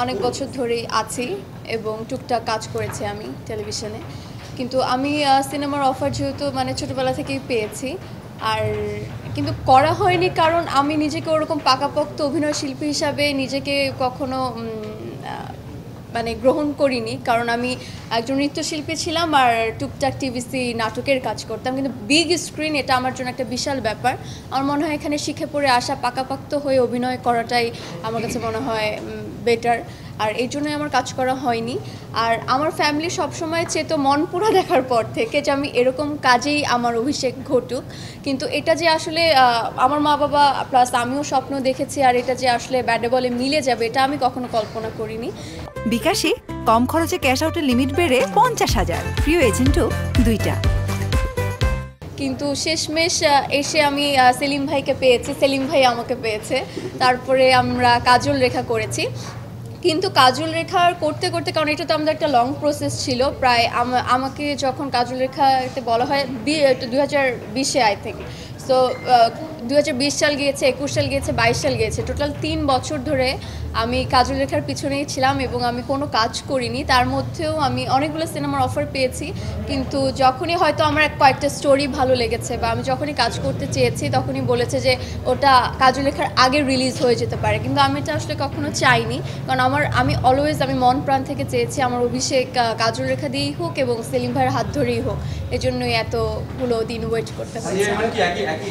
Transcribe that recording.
অনেক বছর ধরেই আছি এবং টুকটাক কাজ করেছি আমি টেলিভিশনে। কিন্তু আমি সিনেমার অফার যেহেতু মানে ছোটোবেলা থেকেই পেয়েছি, আর কিন্তু করা হয়নি কারণ আমি নিজেকে ওরকম পাকাপোক্ত অভিনয় শিল্পী হিসাবে নিজেকে কখনো মানে গ্রহণ করিনি, কারণ আমি একজন নৃত্যশিল্পী ছিলাম আর টুকটাক টিভিসি নাটকের কাজ করতাম। কিন্তু বিগ স্ক্রিন এটা আমার জন্য একটা বিশাল ব্যাপার। আমার মনে হয় এখানে শিখে পড়ে আসা পাকাপোক্ত হয়ে অভিনয় করাটাই আমার কাছে মনে হয় বেটার, আর এই জন্যই আমার কাজ করা হয়নি। আর আমার ফ্যামিলি সবসময় চেতো মনপুরা দেখার পর থেকে যে আমি এরকম কাজেই আমার অভিষেক ঘটুক, কিন্তু এটা যে আসলে আমার মা বাবা প্লাস আমিও স্বপ্ন দেখেছি আর এটা যে আসলে ব্যাটে বলে মিলে যাবে এটা আমি কখনো কল্পনা করিনি। বিকাশে কম খরচে ক্যাশ আউটের লিমিট বেড়ে 50,000, প্রিয় এজেন্টও 2টা। কিন্তু শেষমেশ এসে আমি সেলিম ভাইকে পেয়েছি, সেলিম ভাই আমাকে পেয়েছে, তারপরে আমরা কাজল রেখা করেছি। কিন্তু কাজল রেখা করতে করতে, কারণ এটা তো আমাদের একটা লং প্রসেস ছিল, প্রায় আমাকে যখন কাজল রেখাতে বলা হয় 2020-এ আই থিঙ্ক, সো 2020 সাল গিয়েছে, 21 সাল গিয়েছে, 22 সাল গিয়েছে, টোটাল 3 বছর ধরে আমি কাজল রেখার পিছনেই ছিলাম এবং আমি কোনো কাজ করিনি। তার মধ্যেও আমি অনেকগুলো সিনেমার অফার পেয়েছি, কিন্তু যখনই হয়তো আমার কয়েকটা স্টোরি ভালো লেগেছে বা আমি যখনই কাজ করতে চেয়েছি তখনই বলেছে যে ওটা কাজল রেখার আগে রিলিজ হয়ে যেতে পারে, কিন্তু আমি এটা আসলে কখনো চাইনি, কারণ আমি অলওয়েজ আমি মন প্রাণ থেকে চেয়েছি আমার অভিষেক কাজল রেখা দিয়েই হোক এবং সেলিম ভাইয়ের হাত ধরেই হোক, এজন্যই এতগুলো দিন ওয়েট করতে হয়েছে।